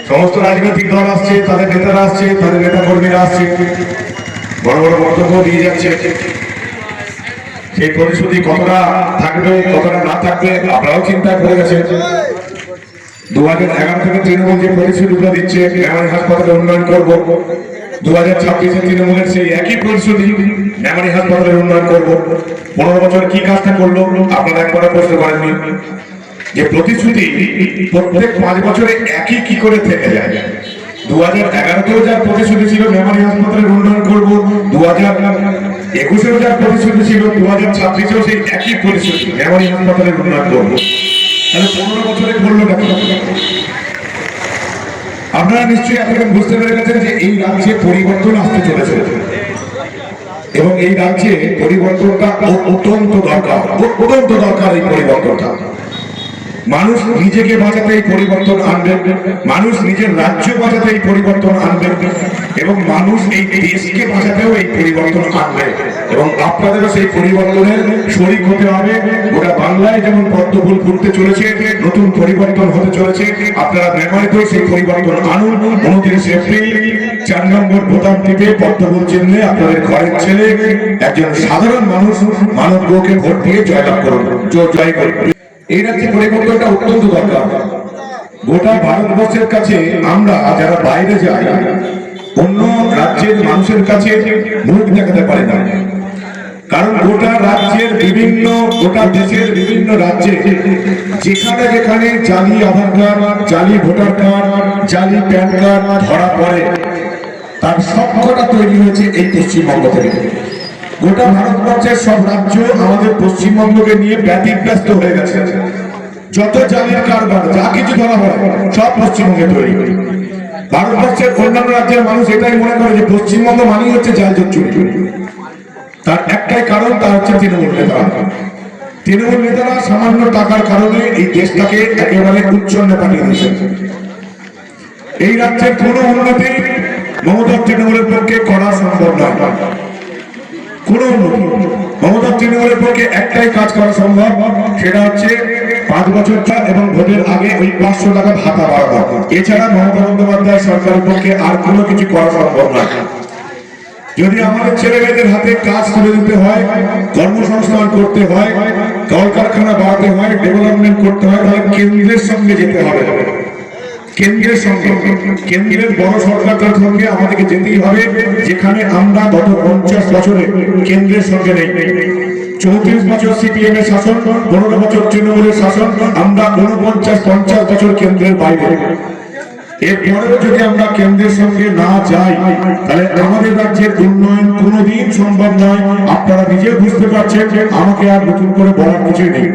সমস্ত রাজনৈতিক দল আসছে, তাদের নেতারা আসছে, তাদের নেতা কর্মীরা আসছে, বড় বড় বক্তব্য দিয়ে যাচ্ছে। সেই প্রতিশ্রুতি কতটা থাকবে কতটা না থাকবে আপনারাও চিন্তায় পড়ে গেছেন। 2011 থেকে তৃণমূল যে প্রতিশ্রুতিগুলো দিচ্ছে, মেমারি হাসপাতালে উন্নয়ন করবো, 2026-এ তৃণমূলের সেই একই প্রতিশ্রুতি, মেমারি হাসপাতালের উন্নয়ন করবো। 15 বছর কি কাজটা করলো আপনারা একবারও প্রশ্ন করেননি? যে প্রতিশ্রুতি প্রত্যেক 5 বছরে একই কি করে থেকে যায়। 2011-তেও যার প্রতিশ্রুতি ছিল মেমারি হাসপাতালের উন্নয়ন করবো, 2021-এও যার প্রতিশ্রুতি ছিল, 2026-এও সেই একই প্রতিশ্রুতি, মেমারি হাসপাতালের উন্নয়ন করবো। তাহলে 15 বছরে করলো না। আপনারা নিশ্চয়ই এতক্ষণ বুঝতে পেরে গেছেন যে এই রাজ্যে পরিবর্তন আসতে চলেছে এবং এই রাজ্যে পরিবর্তনটা অত্যন্ত দরকার। এই পরিবর্তনটা মানুষ নিজেকে বাঁচাতে এই পরিবর্তন আনবে, মানুষ নিজের রাজ্য বাঁচাতে এই পরিবর্তন আনবে এবং মানুষ এই দেশকে বাঁচাতেও এই পরিবর্তন আনবে এবং আপনাদেরও সেই পরিবর্তনের শরীক হতে হবে। গোটা বাংলায় যেমন পদ্মফুল ফুটতে চলেছে, নতুন পরিবর্তন হতে চলেছে, আপনারা মেমারিতেও সেই পরিবর্তন আনুন। 29 এপ্রিল 4 নম্বর বোতাম টিপে পদ্মফুল চিহ্নে আপনাদের ঘরের ছেলে একজন সাধারণ মানুষ মানব গোকে ভোট দিয়ে জয়লাভ করুন, জয় করুন। এই রাজ্যে পরিবর্তনটা অত্যন্ত দরকার। গোটা ভারতবর্ষের কাছে আমরা যারা বাইরে যাই, অন্য রাজ্যের মানুষের কাছে মুখ দেখাতে পারি না, কারণ গোটা দেশের বিভিন্ন রাজ্যে যেখানে যেখানে জালি আধার কার্ড, জালি ভোটার কার্ড, জালি প্যান কার্ড ধরা পড়ে, তার সবকটা তৈরি হয়েছে এই পশ্চিমবঙ্গ থেকে। গোটা ভারতবর্ষের সব রাজ্য আমাদের পশ্চিমবঙ্গকে নিয়ে ব্যতিব্যস্ত হয়ে গেছে। যত জালির কারবার যা কিছু ধরা হয় সব পশ্চিমবঙ্গে তৈরি। ভারতবর্ষের অন্যান্য রাজ্যের মানুষ এটাই মনে করে যে পশ্চিমবঙ্গ মানেই হচ্ছে জাল চুরি। তার একটাই কারণ, তা হচ্ছে তৃণমূল নেতারা সামান্য টাকার কারণে এই দেশটাকে একেবারে উচ্ছন্নে পাঠিয়ে দিয়েছে। এই রাজ্যের কোনো উন্নতি মমতা তৃণমূলের পক্ষে করা সম্ভব নয়। মমতা তৃণমূলের পক্ষে একটাই কাজ করা সম্ভব, সেটা হচ্ছে 5 বছর এবং ভোটের আগে ওই 500 টাকা ভাতা বাড়ানো। এছাড়া মমতা বন্দ্যোপাধ্যায় সরকারের পক্ষে আর কোনো কিছু করা সম্ভব নয়। যদি আমাদের ছেলে মেয়েদের হাতে কাজ তুলে দিতে হয়, কর্মসংস্থান করতে হয়, কলকারখানা বাড়াতে হয়, ডেভেলপমেন্ট করতে হয়, তাহলে কেন্দ্রের সঙ্গে যেতে হবে। কেন্দ্রের বড় সরকারটার সঙ্গে আমাদেরকে যেতেই হবে, যেখানে আমরা গত 50 বছরে কেন্দ্রের সঙ্গে নেই। 34 বছর সিপিএম এর শাসন, 15 বছর তৃণমূলের শাসন, আমরা 49-50 বছর কেন্দ্রের বাইরে। এরপরেও যদি আমরা কেন্দ্রের সঙ্গে না যাই, তাহলে আমাদের রাজ্যের উন্নয়ন কোনোদিন সম্ভব নয়। আপনারা নিজে বুঝতে পারছেন, আমাকে আর নতুন করে বলার কিছুই নেই।